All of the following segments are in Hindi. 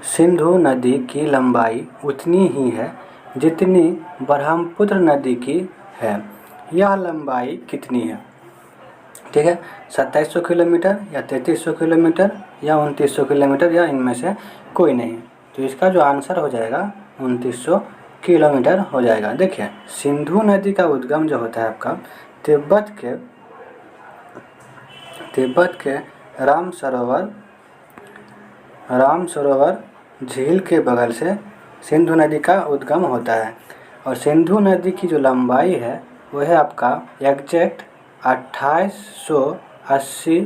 सिंधु नदी की लंबाई उतनी ही है जितनी ब्रह्मपुत्र नदी की है। यह लंबाई कितनी है? ठीक है, 2700 किलोमीटर या 3300 किलोमीटर या 2900 किलोमीटर या इनमें से कोई नहीं। तो इसका जो आंसर हो जाएगा 2900 किलोमीटर हो जाएगा। देखिए, सिंधु नदी का उद्गम जो होता है आपका तिब्बत के राम सरोवर झील के बगल से सिंधु नदी का उद्गम होता है। और सिंधु नदी की जो लंबाई है वो है आपका एग्जैक्ट 2880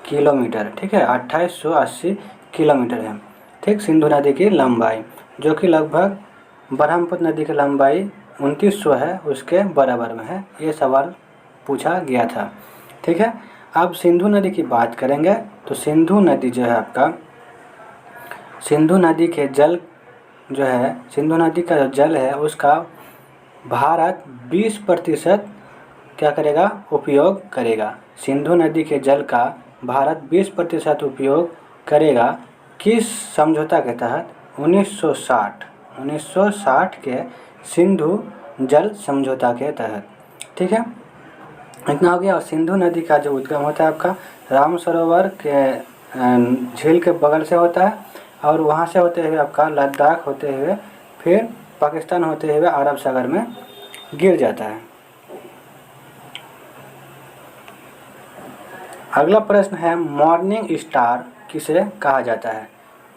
किलोमीटर। ठीक है, 2880 किलोमीटर है। ठीक, सिंधु नदी की लंबाई जो कि लगभग ब्रह्मपुत्र नदी की लंबाई 2900 है, उसके बराबर में है। ये सवाल पूछा गया था। ठीक है, अब सिंधु नदी की बात करेंगे तो सिंधु नदी जो है आपका, सिंधु नदी के जल जो है, सिंधु नदी का जो जल है उसका भारत 20% क्या करेगा? उपयोग करेगा। सिंधु नदी के जल का भारत 20% उपयोग करेगा। किस समझौता के तहत? 1960 के सिंधु जल समझौता के तहत। ठीक है, इतना हो गया। और सिंधु नदी का जो उद्गम होता है आपका राम सरोवर के झील के बगल से होता है और वहाँ से होते हुए आपका लद्दाख होते हुए फिर पाकिस्तान होते हुए अरब सागर में गिर जाता है। अगला प्रश्न है, मॉर्निंग स्टार किसे कहा जाता है?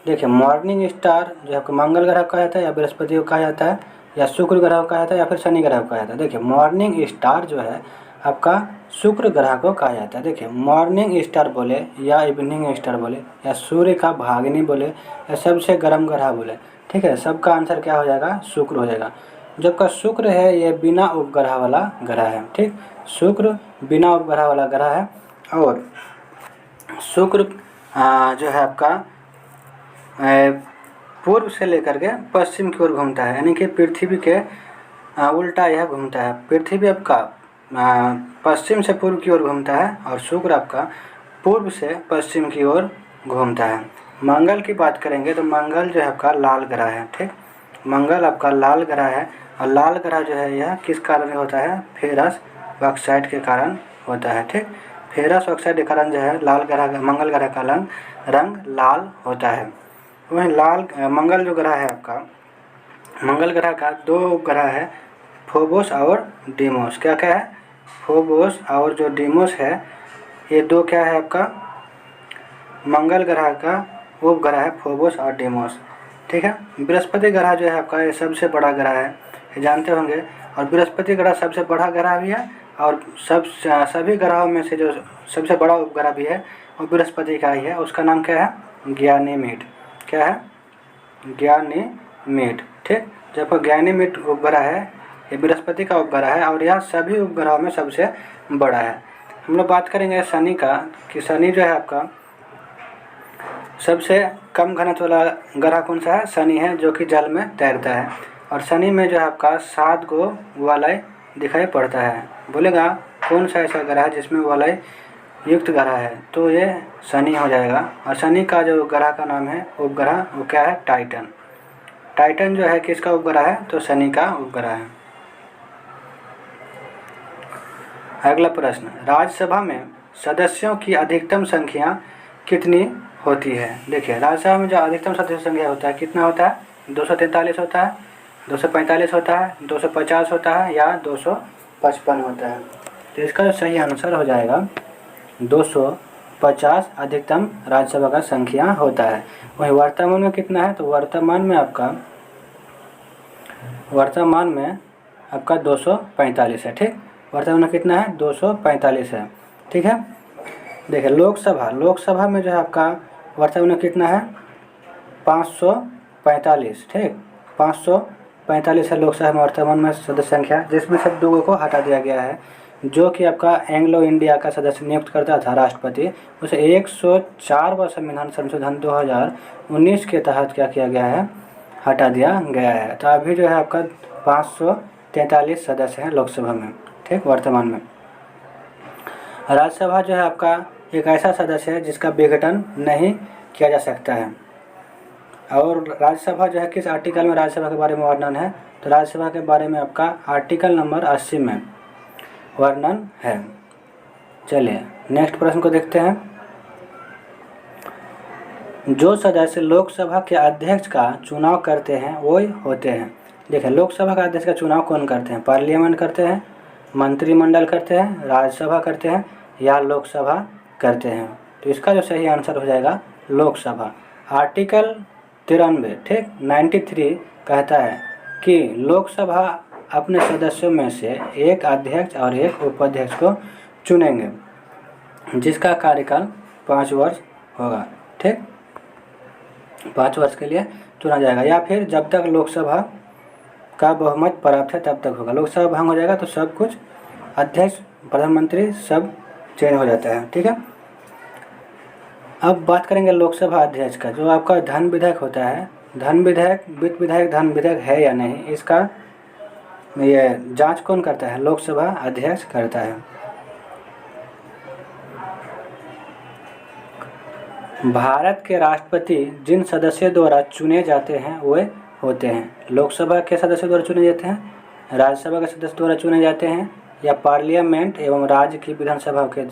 देखिए, मॉर्निंग स्टार जो आपको मंगल ग्रह को कहा जाता है या बृहस्पति को कहा जाता है या शुक्र ग्रह को कहा जाता है या फिर शनि ग्रह को कहा जाता है। देखिए, मॉर्निंग स्टार जो है आपका शुक्र ग्रह को कहा जाता है। देखिए, मॉर्निंग स्टार बोले या इवनिंग स्टार बोले या सूर्य का भागिनी बोले या सबसे गर्म ग्रह बोले, ठीक है, सबका आंसर क्या हो जाएगा? शुक्र हो जाएगा। जबकि शुक्र है ये बिना उपग्रह वाला ग्रह है। ठीक, शुक्र बिना उपग्रह वाला ग्रह है। और शुक्र जो है आपका पूर्व से लेकर के पश्चिम की ओर घूमता है, यानी कि पृथ्वी के उल्टा यह घूमता है। पृथ्वी आपका पश्चिम से पूर्व की ओर घूमता है और शुक्र आपका पूर्व से पश्चिम की ओर घूमता है। मंगल की बात करेंगे तो मंगल जो है आपका लाल ग्रह है। ठीक, मंगल आपका लाल ग्रह है और लाल ग्रह जो है यह किस कारण होता है? फेरस ऑक्साइड के कारण होता है। ठीक, फेरस ऑक्साइड के कारण जो है लाल ग्रह मंगल ग्रह का रंग लाल होता है। वहीं मंगल जो ग्रह है आपका, मंगल ग्रह का दो उपग्रह है, फोबोस और डीमोस। क्या क्या है? फोबोस और जो डीमोस है, ये दो क्या है आपका? मंगल ग्रह का उपग्रह है फोबोस और डीमोस। ठीक है, बृहस्पति ग्रह जो है आपका ये सबसे बड़ा ग्रह है, ये जानते होंगे। और बृहस्पति ग्रह सबसे बड़ा ग्रह भी है और सभी ग्रहों में से जो सबसे बड़ा उपग्रह भी है वो बृहस्पति का ही है। उसका नाम क्या है? गयानीमेड। क्या है? गयानीमेड। ठीक, जब गयानीमेड उपग्रह है ये बृहस्पति का उपग्रह है और यह सभी उपग्रहों में सबसे बड़ा है। हम लोग बात करेंगे शनि का, कि शनि जो है आपका सबसे कम घनत्व वाला ग्रह कौन सा है? शनि है, जो कि जल में तैरता है। और शनि में जो है आपका 7 गो वलय दिखाई पड़ता है। बोलेगा कौन सा ऐसा ग्रह है जिसमें वलय युक्त ग्रह है? तो ये शनि हो जाएगा। और शनि का जो ग्रह का नाम है उपग्रह, वो क्या है? टाइटन। टाइटन जो है किसका उपग्रह है? तो शनि का उपग्रह है। अगला प्रश्न, राज्यसभा में सदस्यों की अधिकतम संख्या कितनी होती है? देखिए, राज्यसभा में जो अधिकतम सदस्य संख्या होता है कितना होता है? 243 होता है, 245 होता है, 250 होता है या 255 होता है। तो इसका जो सही आंसर हो जाएगा 250 अधिकतम राज्यसभा का संख्या होता है। वही वर्तमान में कितना है? तो वर्तमान में आपका 245 है। ठीक, वर्तमान में कितना है? 245 है। ठीक है, देखिए लोकसभा में जो है आपका वर्तमान में कितना है? 545। ठीक, 545 है लोकसभा में वर्तमान में सदस्य संख्या, जिसमें से 2 को हटा दिया गया है, जो कि आपका एंग्लो इंडिया का सदस्य नियुक्त करता था राष्ट्रपति। उसे 104वां संविधान संशोधन 2019 के तहत क्या किया गया है? हटा दिया गया है। तो अभी जो है आपका 543 सदस्य हैं लोकसभा में। ठीक, वर्तमान में। राज्यसभा जो है आपका एक ऐसा सदस्य है जिसका विघटन नहीं किया जा सकता है। और राज्यसभा जो है किस आर्टिकल में राज्यसभा के बारे में वर्णन है, तो राज्यसभा के बारे में आपका आर्टिकल नंबर 80 में वर्णन है। चलिए नेक्स्ट प्रश्न को देखते हैं। जो सदस्य लोकसभा के अध्यक्ष का चुनाव करते हैं वो होते हैं। देखिए लोकसभा का अध्यक्ष का चुनाव कौन करते हैं, पार्लियामेंट करते हैं, मंत्रिमंडल करते हैं, राज्यसभा करते हैं या लोकसभा करते हैं। तो इसका जो सही आंसर हो जाएगा लोकसभा। आर्टिकल 93 ठीक 93 कहता है कि लोकसभा अपने सदस्यों में से एक अध्यक्ष और एक उपाध्यक्ष को चुनेंगे जिसका कार्यकाल 5 वर्ष होगा। ठीक 5 वर्ष के लिए चुना जाएगा, या फिर जब तक लोकसभा का बहुमत प्राप्त है तब तक होगा। लोकसभा भंग हो जाएगा तो सब कुछ अध्यक्ष प्रधानमंत्री सब चेंज हो जाता है। ठीक है, अब बात करेंगे लोकसभा अध्यक्ष का। जो आपका धन विधेयक होता है, धन विधेयक, वित्त विधेयक, धन विधेयक है या नहीं, इसका ये जांच कौन करता है, लोकसभा अध्यक्ष करता है। भारत के राष्ट्रपति जिन सदस्यों द्वारा चुने जाते हैं वे होते हैं। लोकसभा के सदस्यों द्वारा चुने जाते हैं, राज्यसभा के सदस्य द्वारा चुने जाते हैं, या पार्लियामेंट एवं राज्य की विधानसभा के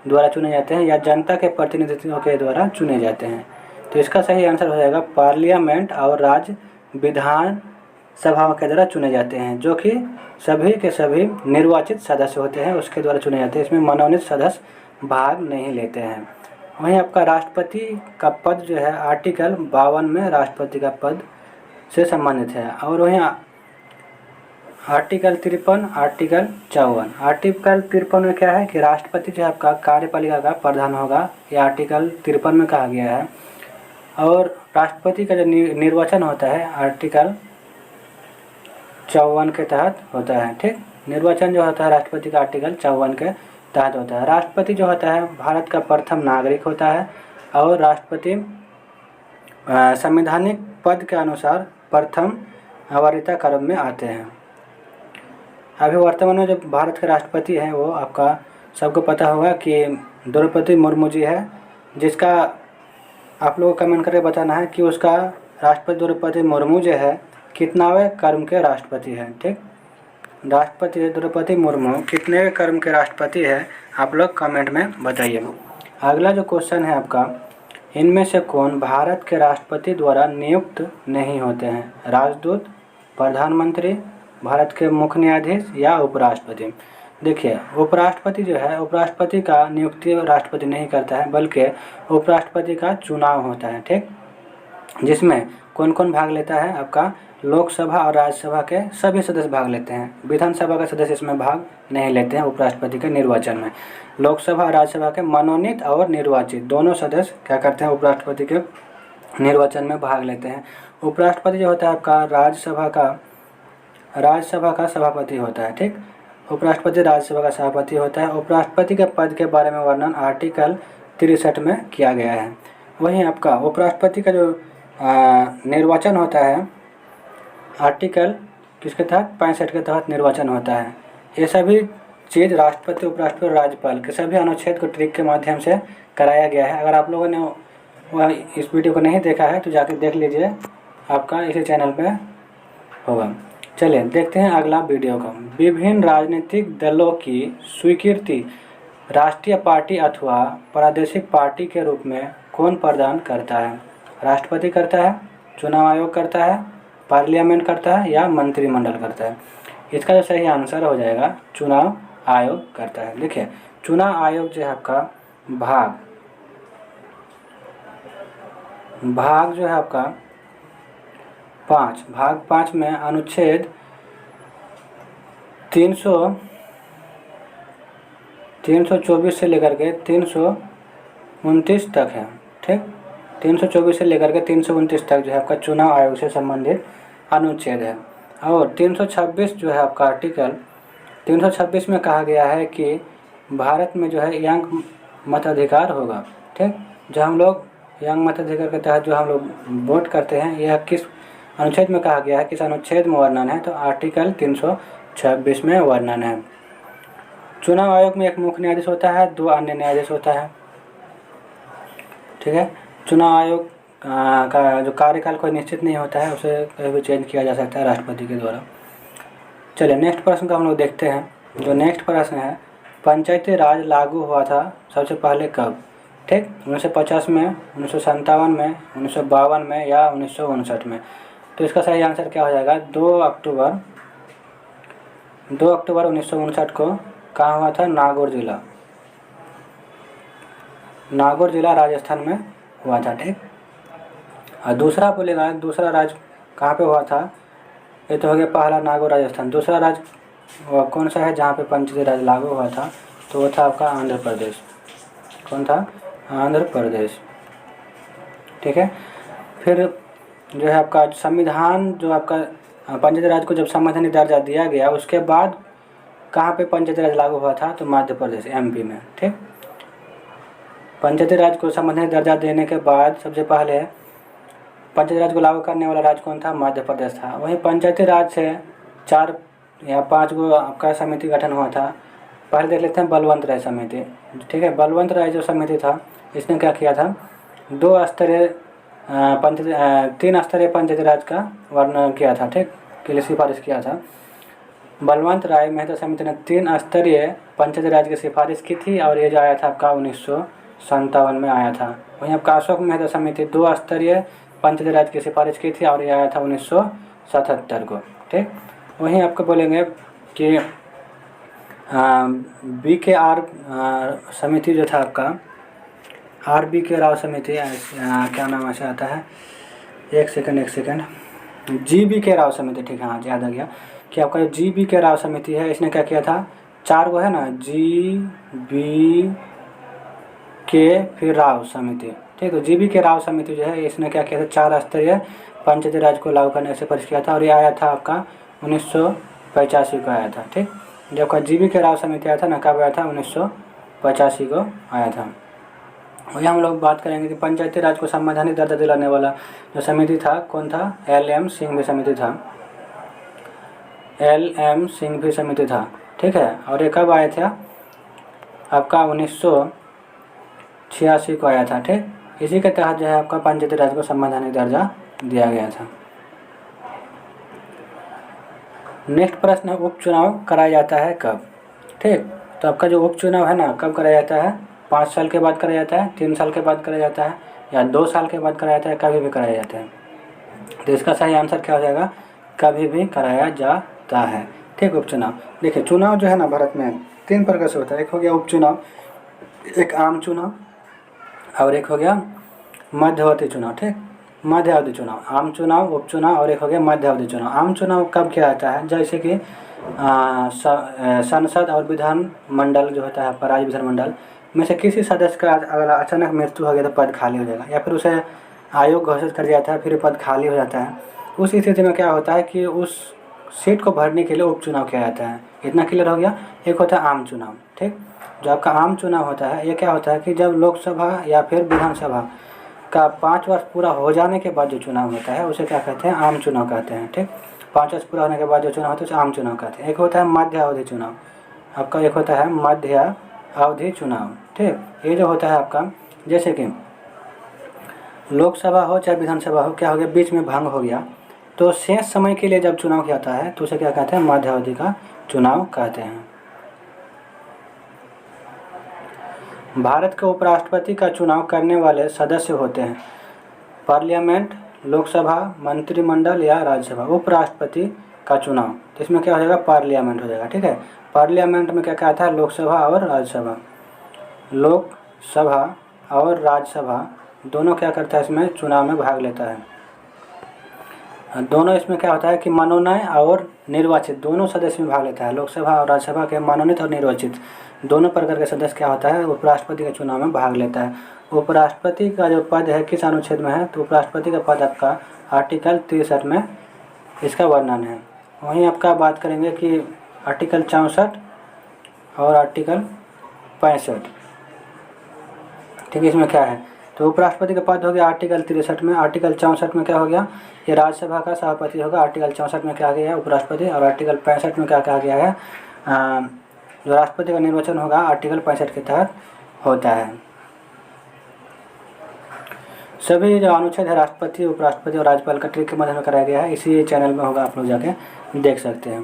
द्वारा चुने जाते हैं, या जनता के प्रतिनिधित्व के द्वारा चुने जाते हैं। तो इसका सही आंसर हो जाएगा पार्लियामेंट और राज्य विधान सभा के द्वारा चुने जाते हैं, जो कि सभी के सभी निर्वाचित सदस्य होते हैं, उसके द्वारा चुने जाते हैं। इसमें मनोनीत सदस्य भाग नहीं लेते हैं। वहीं आपका राष्ट्रपति का पद जो है आर्टिकल 52 में राष्ट्रपति का पद से संबंधित है। और वहीं आर्टिकल 53, आर्टिकल 54। आर्टिकल 53 में क्या है कि राष्ट्रपति जो है आपका कार्यपालिका का प्रधान होगा, यह आर्टिकल 53 में कहा गया है। और राष्ट्रपति का जो निर्वाचन होता है आर्टिकल 54 के तहत होता है। ठीक, निर्वाचन जो होता है राष्ट्रपति का आर्टिकल 54 के तहत होता है। राष्ट्रपति जो होता है भारत का प्रथम नागरिक होता है और राष्ट्रपति संवैधानिक पद के अनुसार प्रथम वरीयता क्रम में आते हैं। अभी वर्तमान में जो भारत के राष्ट्रपति हैं वो आपका सबको पता होगा कि द्रौपदी मुर्मू जी है, जिसका आप लोगों को कमेंट करके बताना है कि उसका राष्ट्रपति द्रौपदी मुर्मू जो है कितनावें क्रम के राष्ट्रपति हैं। ठीक, राष्ट्रपति द्रौपदी मुर्मू कितने क्रम के राष्ट्रपति है, आप लोग कमेंट में बताइए। अगला जो क्वेश्चन है आपका, इनमें से कौन भारत के राष्ट्रपति द्वारा नियुक्त नहीं होते हैं, राजदूत, प्रधानमंत्री, भारत के मुख्य न्यायाधीश या उपराष्ट्रपति। देखिए उपराष्ट्रपति जो है, उपराष्ट्रपति का नियुक्ति राष्ट्रपति नहीं करता है बल्कि उपराष्ट्रपति का चुनाव होता है। ठीक, जिसमें कौन कौन भाग लेता है, आपका लोकसभा और राज्यसभा के सभी सदस्य भाग लेते हैं। विधानसभा के सदस्य इसमें भाग नहीं लेते हैं उपराष्ट्रपति के निर्वाचन में। लोकसभा और राज्यसभा के मनोनीत और निर्वाचित दोनों सदस्य क्या करते हैं, उपराष्ट्रपति के निर्वाचन में भाग लेते हैं। उपराष्ट्रपति जो होता है आपका राज्यसभा का सभापति होता है। ठीक, उपराष्ट्रपति राज्यसभा का सभापति होता है। उपराष्ट्रपति के पद के बारे में वर्णन आर्टिकल 63 में किया गया है। वहीं आपका उपराष्ट्रपति का जो निर्वाचन होता है आर्टिकल किसके तहत, 65 के तहत निर्वाचन होता है। ये सभी चीज़ राष्ट्रपति, उपराष्ट्रपति और राज्यपाल के सभी अनुच्छेद को ट्रिक के माध्यम से कराया गया है। अगर आप लोगों ने वह इस वीडियो को नहीं देखा है तो जाकर देख लीजिए, आपका इसी चैनल पे होगा। चलिए देखते हैं अगला वीडियो का। विभिन्न राजनीतिक दलों की स्वीकृति राष्ट्रीय पार्टी अथवा प्रादेशिक पार्टी के रूप में कौन प्रदान करता है, राष्ट्रपति करता है, चुनाव आयोग करता है, पार्लियामेंट करता है या मंत्रिमंडल करता है। इसका जो सही आंसर हो जाएगा चुनाव आयोग करता है। देखिए चुनाव आयोग जो है आपका भाग जो है आपका 5 में अनुच्छेद 324 से लेकर के 329 तक है। ठीक, 324 से लेकर के 329 तक जो है आपका चुनाव आयोग से संबंधित अनुच्छेद है। और 326 जो है आपका आर्टिकल 326 में कहा गया है कि भारत में जो है यंग मताधिकार होगा। ठीक, जो हम लोग यंग मताधिकार के तहत जो हम लोग वोट करते हैं, यह किस अनुच्छेद में कहा गया है, किस अनुच्छेद में वर्णन है, तो आर्टिकल 326 में वर्णन है। चुनाव आयोग में एक मुख्य न्यायाधीश होता है, 2 अन्य न्यायाधीश होता है। ठीक है, चुनाव आयोग का जो कार्यकाल कोई निश्चित नहीं होता है, उसे कभी भी चेंज किया जा सकता है राष्ट्रपति के द्वारा। चलिए नेक्स्ट प्रश्न को हम लोग देखते हैं। जो नेक्स्ट प्रश्न है, पंचायती राज लागू हुआ था सबसे पहले कब? ठीक, 1950 में, 1957 में, 1952 में या 1959 में? तो इसका सही आंसर क्या हो जाएगा? 2 अक्टूबर 1959 को कहाँ हुआ था? नागौर जिला राजस्थान में हुआ था। ठीक, और दूसरा बोलेगा, दूसरा राज्य कहाँ पे हुआ था? ये तो हो गया पहला नागौर राजस्थान। दूसरा राज्य कौन सा है जहाँ पे पंचायती राज लागू हुआ था? तो वो था आपका आंध्र प्रदेश। कौन था? आंध्र प्रदेश। ठीक है, फिर जो है आपका संविधान, जो आपका पंचायती राज को जब संवैधानिक दर्जा दिया गया, उसके बाद कहाँ पे पंचायती राज लागू हुआ था? तो मध्य प्रदेश, एमपी में। ठीक, पंचायती राज को संवैधानिक दर्जा देने के बाद सबसे पहले पंचायती राज को लागू करने वाला राज्य कौन था? मध्य प्रदेश था। वहीं पंचायती राज से 4 या 5 गो आपका समिति गठन हुआ था। पहले देख लेते हैं बलवंत राय समिति। ठीक है, बलवंत राय जो समिति था, इसने क्या किया था? 3 स्तरीय पंचायती राज का वर्णन किया था। ठीक, के लिए सिफारिश किया था। बलवंत राय मेहता समिति ने 3 स्तरीय पंचायती राज की सिफारिश की थी, और ये जो आया था आपका 1957 में आया था। वहीं आपका अशोक मेहता समिति 2 स्तरीय पंचायती राज की सिफारिश की थी, और ये आया था 1977 को। ठीक, वहीं आपको बोलेंगे कि BKR समिति जो था आपका, RBK राव समिति, क्या नाम ऐसा आता है? एक सेकंड, GBK राव समिति। ठीक है, हाँ याद आ गया कि आपका जो GBK राव समिति है, इसने क्या किया था? 4 गो है ना, GBK फिर राव समिति। ठीक, तो GBK राव समिति जो है, इसने क्या किया था? 4 स्तरीय पंचायती राज को लागू करने से सिफारिश किया था, और ये आया था आपका 1985 को आया था। ठीक, जब का GBK राव समिति आया था ना, कब आया था? 1985 को आया था। वही हम लोग बात करेंगे कि पंचायती राज को संवैधानिक दर्जा दिलाने वाला जो समिति था, कौन था? LM सिंघवी समिति था। LM सिंघवी समिति था। ठीक है, और ये कब आया था? आपका 1986 को आया था। ठीक, इसी के तहत जो है आपका पंचायती राज को संवैधानिक दर्जा दिया गया था। नेक्स्ट प्रश्न है, उपचुनाव कराया जाता है कब? ठीक, तो आपका जो उपचुनाव है ना, कब कराया जाता है? 5 साल के बाद कराया जाता है, 3 साल के बाद कराया जाता है, या 2 साल के बाद कराया जाता है, कभी भी कराया जाता है? तो इसका सही आंसर क्या हो जाएगा? कभी भी कराया जाता है। ठीक, उपचुनाव। देखिए, चुनाव जो है ना भारत में 3 प्रकार से होता है। एक हो गया उपचुनाव, एक आम चुनाव, और एक हो गया मध्यावधि चुनाव। ठीक, मध्यावधि चुनाव, आम चुनाव, उपचुनाव, और एक हो गया मध्यावधि चुनाव। आम चुनाव कब किया जाता है? जैसे कि संसद और विधान मंडल जो होता है आपका, राज्य विधानमंडल में से किसी सदस्य का अगर अचानक मृत्यु हो गया तो पद खाली हो जाएगा, या फिर उसे आयोग घोषित कर दिया जाता है, फिर पद खाली हो जाता है। उस स्थिति में क्या होता है कि उस सीट को भरने के लिए उपचुनाव किया जाता है। इतना क्लियर हो गया? एक होता है आम चुनाव। ठीक, जो आपका आम चुनाव होता है, ये क्या होता है कि जब लोकसभा या फिर विधानसभा का 5 वर्ष पूरा हो जाने के बाद जो चुनाव होता है, उसे क्या कहते हैं? आम चुनाव कहते हैं। ठीक, 5 वर्ष पूरा होने के बाद जो चुनाव होता है, उसे आम चुनाव कहते हैं। एक होता है मध्य अवधि चुनाव आपका, एक होता है मध्य अवधि चुनाव। ठीक, ये जो होता है आपका, जैसे कि लोकसभा हो चाहे विधानसभा हो, क्या हो गया? बीच में भंग हो गया, तो शेष समय के लिए जब चुनाव किया जाता है, तो उसे क्या कहते हैं? मध्य अवधि का चुनाव कहते हैं। भारत के उपराष्ट्रपति का चुनाव करने वाले सदस्य होते हैं पार्लियामेंट, लोकसभा, मंत्रिमंडल या राज्यसभा। उपराष्ट्रपति का चुनाव, तो इसमें क्या हो जाएगा? पार्लियामेंट हो जाएगा। ठीक है, पार्लियामेंट में क्या क्या आता है? लोकसभा और राज्यसभा। लोकसभा और राज्यसभा दोनों क्या करता है? इसमें चुनाव में भाग लेता है। दोनों इसमें क्या होता है कि मनोनयन और निर्वाचित दोनों सदस्य में भाग लेता है। लोकसभा और राज्यसभा के मनोनीत और निर्वाचित दोनों प्रकार के सदस्य क्या होता है? उपराष्ट्रपति के चुनाव में भाग लेता है। उपराष्ट्रपति का जो पद है किस अनुच्छेद में है? तो उपराष्ट्रपति का पद आपका आर्टिकल 63 में इसका वर्णन है। वहीं आपका बात करेंगे कि आर्टिकल 64 और आर्टिकल 65। ठीक है, इसमें क्या है? तो उपराष्ट्रपति का पद हो गया आर्टिकल 63 में। आर्टिकल 64 में क्या हो गया? ये राज्यसभा का सभापति होगा। आर्टिकल 64 में क्या गया है? उपराष्ट्रपति। और आर्टिकल 65 में क्या कहा गया है? जो राष्ट्रपति का निर्वाचन होगा आर्टिकल 65 के तहत होता है। सभी जो अनुच्छेद है राष्ट्रपति, उपराष्ट्रपति और राज्यपाल का ट्रिक के माध्यम से कराया गया है। इसी चैनल में होगा, आप लोग जाके देख सकते हैं।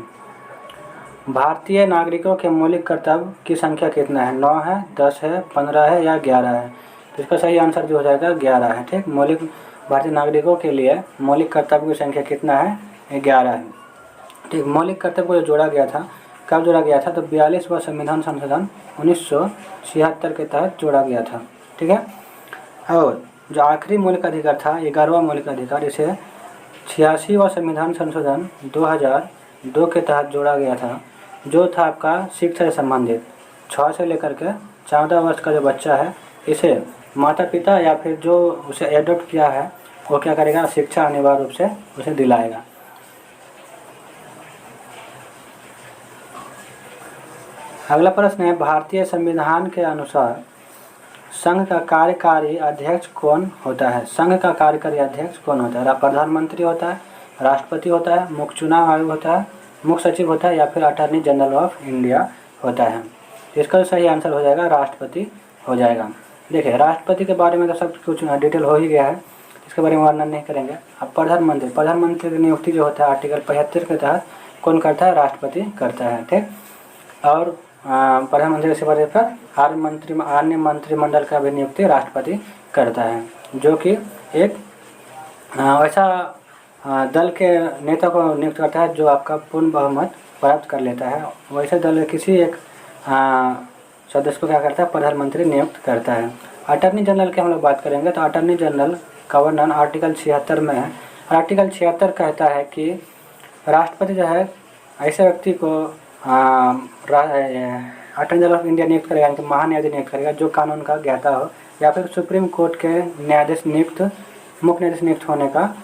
भारतीय नागरिकों के मौलिक कर्तव्य की संख्या कितना है? 9 है, 10 है, 15 है या 11 है? तो इसका सही आंसर जो हो जाएगा 11 है। ठीक, मौलिक भारतीय नागरिकों के लिए मौलिक कर्तव्य की संख्या कितना है? 11 है। ठीक, मौलिक कर्तव्य को जो जोड़ा गया था, कब जोड़ा गया था? तो 42वां संविधान संशोधन 1976 के तहत जोड़ा गया था। ठीक है, और जो आखिरी मौलिक अधिकार था, 11वां मौलिक अधिकार, इसे 86वां संविधान संशोधन 2002 के तहत जोड़ा गया था, जो था आपका शिक्षा से संबंधित। 6 से लेकर के 14 वर्ष का जो बच्चा है, इसे माता पिता या फिर जो उसे एडॉप्ट किया है वो क्या करेगा? शिक्षा अनिवार्य रूप से उसे दिलाएगा। अगला प्रश्न है, भारतीय संविधान के अनुसार संघ का कार्यकारी अध्यक्ष कौन होता है? संघ का कार्यकारी अध्यक्ष कौन होता है? प्रधानमंत्री होता है, राष्ट्रपति होता है, मुख्य चुनाव आयोग होता है, मुख्य सचिव होता है या फिर अटॉर्नी जनरल ऑफ इंडिया होता है? इसका सही आंसर हो जाएगा राष्ट्रपति हो जाएगा। देखिए, राष्ट्रपति के बारे में तो सब कुछ डिटेल हो ही गया है, इसके बारे में वर्णन नहीं करेंगे। अब प्रधानमंत्री की नियुक्ति जो होता है आर्टिकल 75 के तहत कौन करता है? राष्ट्रपति करता है। ठीक, और प्रधानमंत्री से पदे पर अन्य मंत्रिमंडल का भी नियुक्ति राष्ट्रपति करता है, जो कि एक ऐसा दल के नेता को नियुक्त करता है जो आपका पूर्ण बहुमत प्राप्त कर लेता है। वैसे दल किसी एक सदस्य को क्या करता है? प्रधानमंत्री नियुक्त करता है। अटॉर्नी जनरल की हम लोग बात करेंगे तो अटॉर्नी जनरल का वर्णन आर्टिकल 76 में है। आर्टिकल 76 कहता है कि राष्ट्रपति जो है ऐसे व्यक्ति को अटॉर्नी जनरल ऑफ इंडिया नियुक्त करेगा, यानी कि महान्यायाधीश नियुक्त करेगा जो कानून का ज्ञाता हो या फिर सुप्रीम कोर्ट के मुख्य न्यायाधीश नियुक्त होने का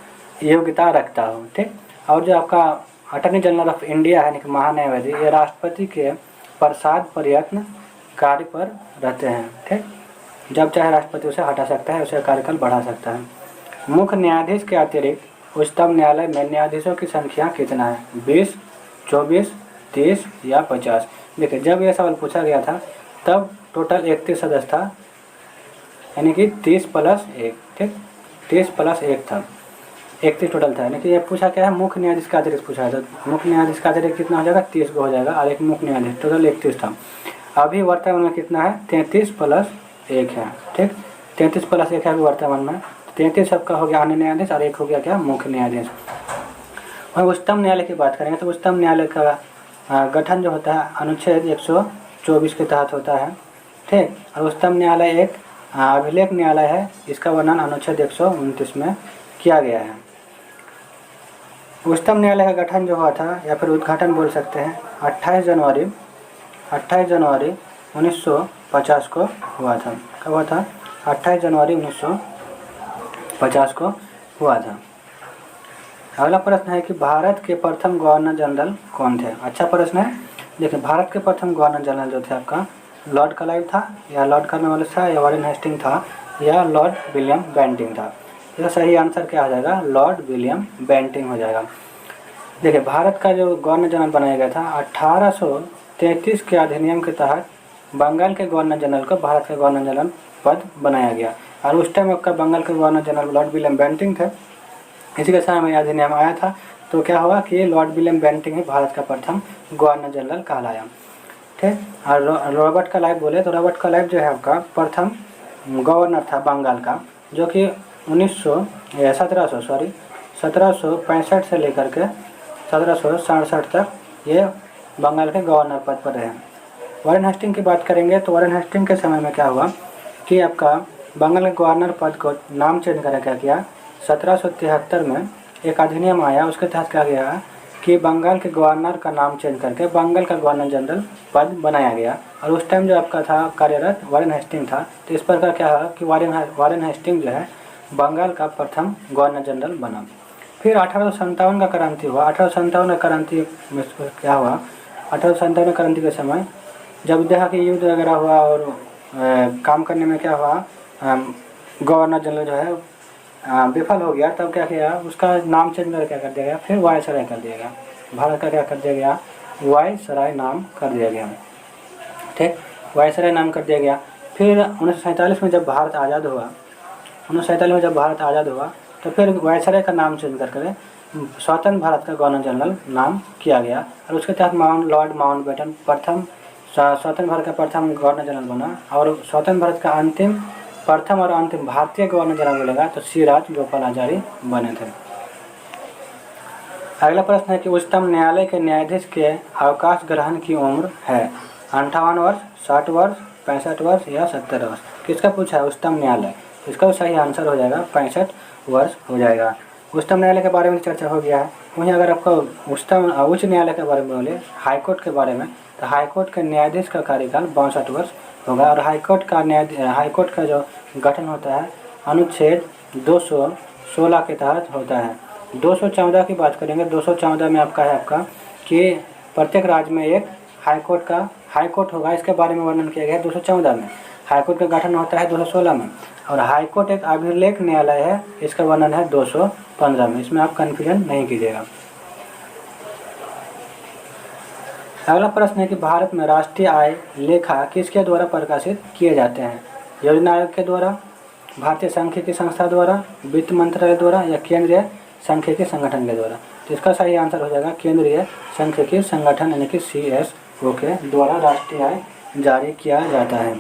योग्यता रखता हो। ठीक, और जो आपका अटॉर्नी जनरल ऑफ इंडिया है, यानी कि महान्यायाधीश, ये राष्ट्रपति के प्रसाद प्रयत्न कार्य पर रहते हैं। ठीक, जब चाहे राष्ट्रपति उसे हटा सकता है, उसे कार्यकाल बढ़ा सकता है। मुख्य न्यायाधीश के अतिरिक्त उच्चतम न्यायालय में न्यायाधीशों की संख्या कितना है? 20, 24, 30 या 50? देखिए, जब यह सवाल पूछा गया था तब टोटल 31 सदस्य था, यानी कि 30 + 1। ठीक, 30 + 1 था, 31 टोटल था। यानी कि ये पूछा क्या है? मुख्य न्यायाधीश का अतिरिक्त पूछा है, तो मुख्य न्यायाधीश का अतिरिक्त कितना हो जाएगा? 30 को हो जाएगा, और एक मुख्य न्यायाधीश, टोटल 31 था। अभी वर्तमान में कितना है? 33 + 1 है। ठीक, 33 + 1 है अभी वर्तमान में। 33 सबका हो गया अन्य न्यायाधीश और 1 हो गया क्या? मुख्य न्यायाधीश। और उच्चतम न्यायालय की बात करेंगे तो उच्चतम न्यायालय का गठन जो होता है अनुच्छेद 124 के तहत होता है। ठीक, और उच्चतम न्यायालय एक अभिलेख न्यायालय है, इसका वर्णन अनुच्छेद 129 में किया गया है। उच्चतम न्यायालय का गठन जो हुआ था या फिर उद्घाटन बोल सकते हैं 28 जनवरी 1950 को हुआ था। कब हुआ था? 28 जनवरी 1950 को हुआ था। अगला प्रश्न है कि भारत के प्रथम गवर्नर जनरल कौन थे? अच्छा प्रश्न है। देखिए, भारत के प्रथम गवर्नर जनरल जो थे आपका लॉर्ड क्लाइव था, या लॉर्ड कॉर्नवालिस था, या वॉरेन हेस्टिंग था, या लॉर्ड विलियम बेंटिंग था? इसका सही आंसर क्या आ जाएगा? लॉर्ड विलियम बेंटिंग हो जाएगा। देखिए, भारत का जो गवर्नर जनरल बनाया गया था 1833 के अधिनियम के तहत बंगाल के गवर्नर जनरल को भारत का गवर्नर जनरल पद बनाया गया, और उस टाइम आपका बंगाल के governor general lord William Bentinck थे। इसी के समय में अधिनियम आया था, तो क्या हुआ कि लॉर्ड विलियम बेंटिंग ही भारत का प्रथम गवर्नर जनरल कहलाया। ठीक, और रॉबर्ट क्लाइव बोले तो रॉबर्ट क्लाइव जो है आपका प्रथम गवर्नर था बंगाल का, जो कि 1765 से लेकर के 1767 तक ये बंगाल के गवर्नर पद पर रहे। वॉरेन हेस्टिंग की बात करेंगे तो वॉरेन हेस्टिंग के समय में क्या हुआ कि आपका बंगाल के गवर्नर पद को नाम चेंज करा क्या किया? 1773 में एक अधिनियम आया, उसके तहत क्या गया कि बंगाल के गवर्नर का नाम चेंज करके बंगाल का गवर्नर जनरल पद बनाया गया, और उस टाइम जो आपका था कार्यरत वॉरेन हेस्टिंग था। तो इस प्रकार क्या हुआ कि वॉरेन हेस्टिंग जो है बंगाल का प्रथम गवर्नर जनरल बना। फिर 1857 का क्रांति हुआ। 1857 क्रांति में क्या हुआ? 1857 क्रांति के समय जब देखा कि युद्ध वगैरह हुआ और काम करने में क्या हुआ, गवर्नर जनरल जो है विफल हो गया, तब क्या किया? उसका नाम चेंज कर क्या कर दिया गया? फिर वायसराय कर दिया गया। भारत का क्या कर दिया गया? वायसराय नाम कर दिया गया। ठीक, वायसराय नाम कर दिया गया। फिर 1947 में जब भारत आज़ाद हुआ 1947 में जब भारत आज़ाद हुआ तो फिर वायसराय का नाम चेंज करके स्वतंत्र भारत का गवर्नर जनरल नाम किया गया और उसके तहत लॉर्ड माउंटबेटन प्रथम स्वतंत्र भारत का प्रथम गवर्नर जनरल बना और स्वतंत्र भारत का प्रथम और अंतिम भारतीय गवर्नर जनरल मिलेगा तो सी राजगोपालाचारी बने थे। अगला प्रश्न है कि उच्चतम न्यायालय के न्यायाधीश के अवकाश ग्रहण की उम्र है 58 वर्ष, 60 वर्ष, 65 वर्ष या 70 वर्ष। किसका पूछा है? उच्चतम न्यायालय। इसका सही आंसर हो जाएगा 65 वर्ष हो जाएगा। उच्चतम न्यायालय के बारे में चर्चा हो गया है। वहीं अगर आपको उच्च न्यायालय के बारे में बोले, हाईकोर्ट के बारे में, तो हाईकोर्ट के न्यायाधीश का कार्यकाल 62 वर्ष होगा और हाईकोर्ट का जो गठन होता है अनुच्छेद 216 के तहत होता है। 214 की बात करेंगे, 214 में आपका है कि प्रत्येक राज्य में एक हाईकोर्ट होगा। इसके बारे में वर्णन किया गया है 214 में। हाईकोर्ट का गठन होता है 216 में और हाईकोर्ट एक अभिलेख न्यायालय है, इसका वर्णन है 215 में। इसमें आप कन्फ्यूजन नहीं कीजिएगा। अगला प्रश्न है कि भारत में राष्ट्रीय आय लेखा किसके द्वारा प्रकाशित किए जाते हैं? योजना आयोग के द्वारा, भारतीय सांख्यिकी संस्था द्वारा, वित्त मंत्रालय द्वारा या केंद्रीय सांख्यिकी संगठन के द्वारा। तो इसका सही आंसर हो जाएगा केंद्रीय सांख्यिकी संगठन यानी कि CSO के द्वारा राष्ट्रीय आय जारी किया जाता है।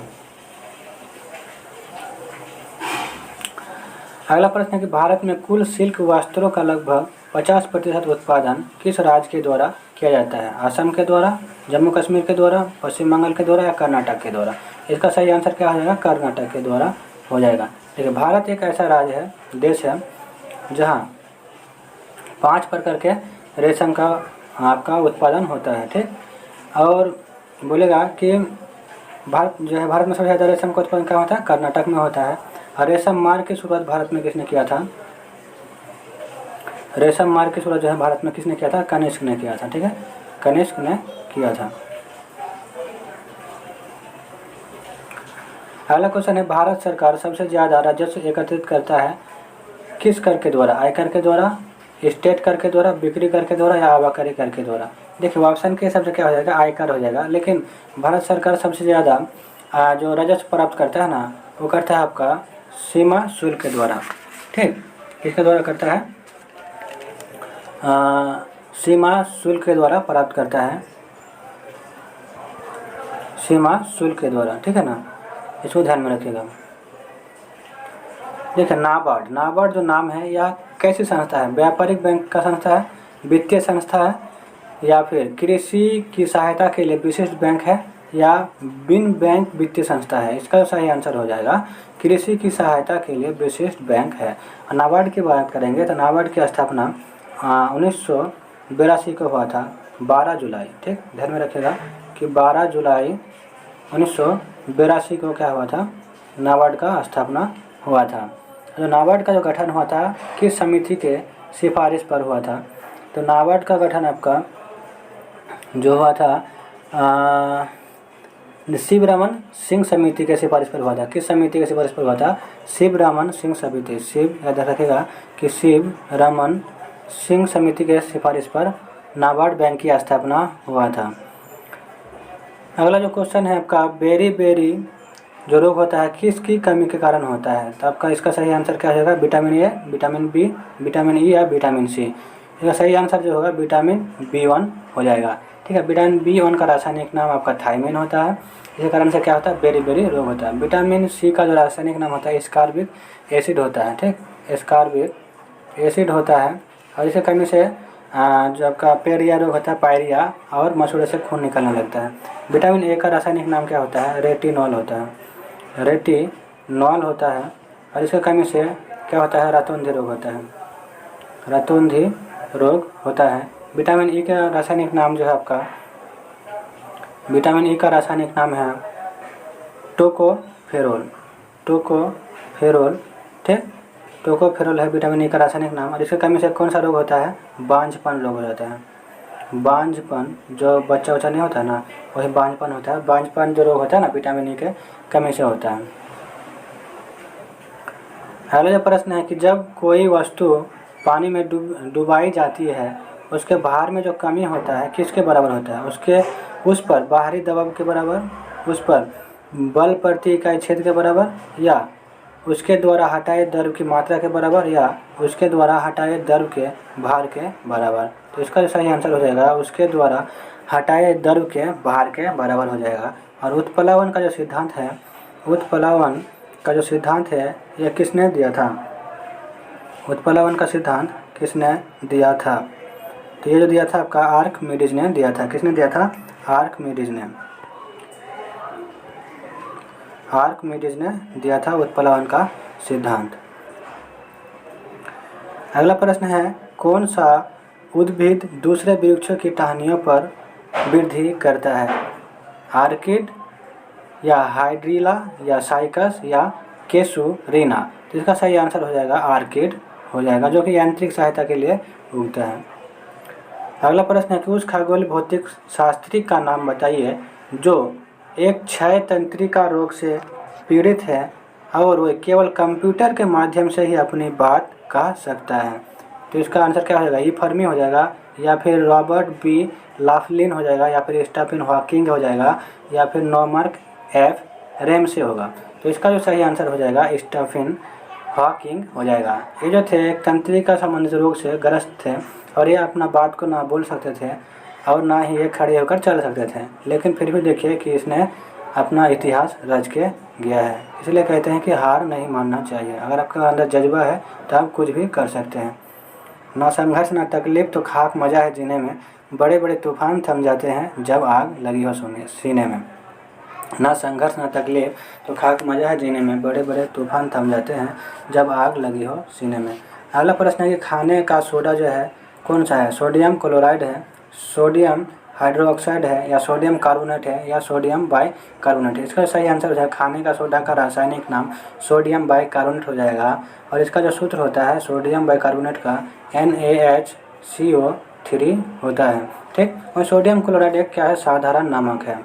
अगला प्रश्न है कि भारत में कुल सिल्क वस्त्रों का लगभग 50% उत्पादन किस राज्य के द्वारा किया जाता है? असम के द्वारा, जम्मू कश्मीर के द्वारा, पश्चिम बंगाल के द्वारा या कर्नाटक के द्वारा। इसका सही आंसर क्या हो जाएगा? कर्नाटक के द्वारा हो जाएगा। देखिए, भारत एक ऐसा राज्य है, देश है, जहाँ 5 प्रकार के रेशम का आपका उत्पादन होता है। ठीक, और बोलेगा कि भारत जो है, भारत में सबसे ज़्यादा रेशम का उत्पादन क्या होता है? कर्नाटक में होता है। और रेशम मार्ग की शुरुआत भारत में किसने किया था? रेशम मार्ग की शुरुआत जो है भारत में किसने किया था? कनिष्क ने किया था। ठीक है, कनिष्क ने किया था। अगला क्वेश्चन है, भारत सरकार सबसे ज़्यादा राजस्व एकत्रित करता है किस कर के द्वारा? आयकर के द्वारा, स्टेट कर के द्वारा, बिक्री कर के द्वारा या आबकारी कर के द्वारा। देखिए, ऑप्शन के हिसाब से क्या हो जाएगा? आयकर हो जाएगा। लेकिन भारत सरकार सबसे ज़्यादा जो राजस्व प्राप्त करता है ना, वो करता है आपका सीमा शुल्क के द्वारा। ठीक, किसके द्वारा करता है? सीमा शुल्क के द्वारा प्राप्त करता है, सीमा शुल्क के द्वारा। ठीक है ना, इसको ध्यान में रखिएगा। देखिए, नाबार्ड जो नाम है यह कैसी संस्था है? व्यापारिक बैंक का संस्था है, वित्तीय संस्था है, या फिर कृषि की सहायता के लिए विशिष्ट बैंक है, या बिन बैंक वित्तीय संस्था है। इसका सही आंसर हो जाएगा कृषि की सहायता के लिए विशिष्ट बैंक है। नाबार्ड की बात करेंगे तो नाबार्ड की स्थापना 1982 को हुआ था, 12 जुलाई। ठीक, ध्यान में रखिएगा कि 12 जुलाई 1982 को क्या हुआ था? नाबार्ड का स्थापना हुआ था। जो नाबार्ड का जो गठन हुआ था किस समिति के सिफारिश पर हुआ था? तो नाबार्ड का गठन आपका जो हुआ था शिवरमन सिंह समिति के सिफारिश पर हुआ था। किस समिति के सिफारिश पर हुआ था? शिवरमन सिंह समिति। याद रखेगा कि शिवरमन सिंह समिति के सिफारिश पर नाबार्ड बैंक की स्थापना हुआ था। अगला जो क्वेश्चन है आपका, बेरी जो रोग होता है किसकी कमी के कारण होता है? तो आपका इसका सही आंसर क्या होगा? Vitamin A, vitamin B, vitamin E या विटामिन सी। इसका सही आंसर जो होगा विटामिन B1 हो जाएगा। ठीक है, विटामिन B1 का रासायनिक नाम आपका थायमिन होता है। इसी कारण से क्या होता है? बेरी रोग होता है। विटामिन सी का जो रासायनिक नाम होता है स्कॉर्बिक एसिड होता है। ठीक, स्कॉर्बिक एसिड होता है और इसी कमी से जो आपका पेरिया रोग होता है, पायरिया, और मसूड़े से खून निकलने लगता है। विटामिन ए का रासायनिक नाम क्या होता है? रेटिनॉल होता है, रेटिनॉल होता है और इसके कमी से क्या होता है? रतौंधी रोग होता है, रतौंधी रोग होता है। विटामिन ई का रासायनिक नाम जो है आपका, विटामिन ई का रासायनिक नाम है टोकोफेरोल। ठीक, टोकोफेरोल है विटामिन ई का रासायनिक नाम। और इसके कमी से कौन सा रोग होता है? बांझपन रोग हो जाता है। बांझपन, जो बच्चा नहीं होता ना, वही बांझपन होता है। बांझपन जो रोग होता है ना, विटामिन ई के कमी से होता है। अगला जो प्रश्न है कि जब कोई वस्तु पानी में डुबाई जाती है, उसके भार में जो कमी होता है किसके बराबर होता है? उस पर बाहरी दबाव के बराबर, उस पर बल प्रति इकाई क्षेत्र के बराबर, या उसके द्वारा हटाए द्रव्य की मात्रा के बराबर या उसके द्वारा हटाए द्रव्य के भार के बराबर। तो इसका जो सही आंसर हो जाएगा उसके द्वारा हटाए द्रव्य के भार के बराबर हो जाएगा। और उत्प्लावन का जो सिद्धांत है, उत्प्लावन का जो सिद्धांत है यह किसने दिया था? उत्प्लावन का सिद्धांत किसने दिया था? तो ये जो दिया था आपका आर्किमिडीज ने दिया था। किसने दिया था? आर्किमिडीज ने। आर्किमिडीज ने दिया था उत्प्लावन का सिद्धांत। अगला प्रश्न है, कौन सा उद्भिद दूसरे वृक्षों की टहनियों पर वृद्धि करता है? आर्किड या हाइड्रिला या साइकस या केसुरीना? तो इसका सही आंसर हो जाएगा आर्किड हो जाएगा, जो कि यांत्रिक सहायता के लिए उगता है। अगला प्रश्न है कि उस खगोल भौतिक शास्त्री का नाम बताइए जो एक क्षय तंत्रिका रोग से पीड़ित है और वह केवल कंप्यूटर के माध्यम से ही अपनी बात कह सकता है। तो इसका आंसर क्या हो जाएगा? ई फर्मी हो जाएगा, या फिर रॉबर्ट बी लाफ्लिन हो जाएगा, या फिर स्टीफन हॉकिंग हो जाएगा, या फिर नॉर्मन एफ रेमसे होगा। तो इसका जो सही आंसर हो जाएगा स्टीफन हॉकिंग हो जाएगा। ये जो थे एक तंत्रिका संबंधित रोग से ग्रस्त थे और ये अपना बात को ना बोल सकते थे और ना ही ये खड़े होकर चल सकते थे, लेकिन फिर भी देखिए कि इसने अपना इतिहास रच के गया है। इसलिए कहते हैं कि हार नहीं मानना चाहिए। अगर आपके अंदर जज्बा है तो आप कुछ भी कर सकते हैं। ना संघर्ष ना तकलीफ तो खाक मजा है जीने में, बड़े बड़े तूफान थम जाते हैं जब आग लगी हो सीने में। ना संघर्ष ना तकलीफ तो खाक मजा है जीने में, बड़े बड़े तूफान थम जाते हैं जब आग लगी हो सीने में। अगला प्रश्न है कि खाने का सोडा जो है कौन सा है? सोडियम क्लोराइड है, सोडियम हाइड्रोक्साइड है, या सोडियम कार्बोनेट है, या सोडियम बाइकार्बोनेट है? इसका सही आंसर हो जाएगा खाने का सोडा का रासायनिक नाम सोडियम बाइकार्बोनेट हो जाएगा। और इसका जो सूत्र होता है सोडियम बाइकार्बोनेट का NaHCO3 होता है, ठीक। और सोडियम क्लोराइड एक क्या है? साधारण नमक है।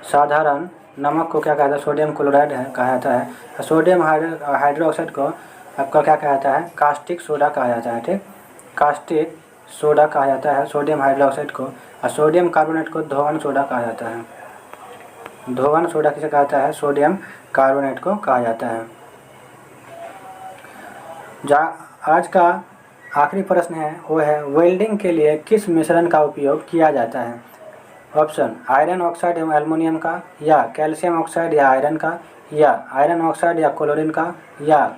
साधारण नमक को क्या कहता है? सोडियम क्लोराइड है कहा जाता है। सोडियम हाइड्रोक्साइड को आपका क्या कहा जाता है? कास्टिक सोडा कहा जाता है, ठीक। कास्टिक सोडा कहा जाता है सोडियम हाइड्रोक्साइड को। और सोडियम कार्बोनेट को धोवन सोडा कहा जाता है। धोवन सोडा किसे कहा जाता है? सोडियम कार्बोनेट को कहा जाता है। आज का आखिरी प्रश्न है वो है, वेल्डिंग के लिए किस मिश्रण का उपयोग किया जाता है? ऑप्शन आयरन ऑक्साइड एवं एल्युमिनियम का, या कैल्शियम ऑक्साइड या आयरन का, या आयरन ऑक्साइड या क्लोरीन का, या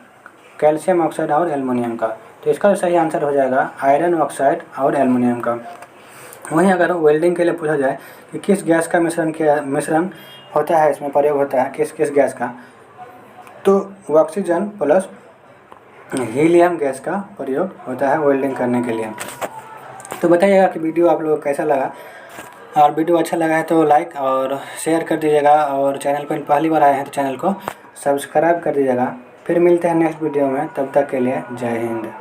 कैल्शियम ऑक्साइड और एल्युमिनियम का। तो इसका सही आंसर हो जाएगा आयरन ऑक्साइड और एल्युमिनियम का। वहीं अगर वेल्डिंग के लिए पूछा जाए कि किस गैस का मिश्रण होता है, इसमें प्रयोग होता है किस किस गैस का, तो ऑक्सीजन प्लस हीलियम गैस का प्रयोग होता है वेल्डिंग करने के लिए। तो बताइएगा कि वीडियो आप लोगों को कैसा लगा, और वीडियो अच्छा लगा है तो लाइक और शेयर कर दीजिएगा, और चैनल पर पहली बार आए हैं तो चैनल को सब्सक्राइब कर दीजिएगा। फिर मिलते हैं नेक्स्ट वीडियो में, तब तक के लिए जय हिंद।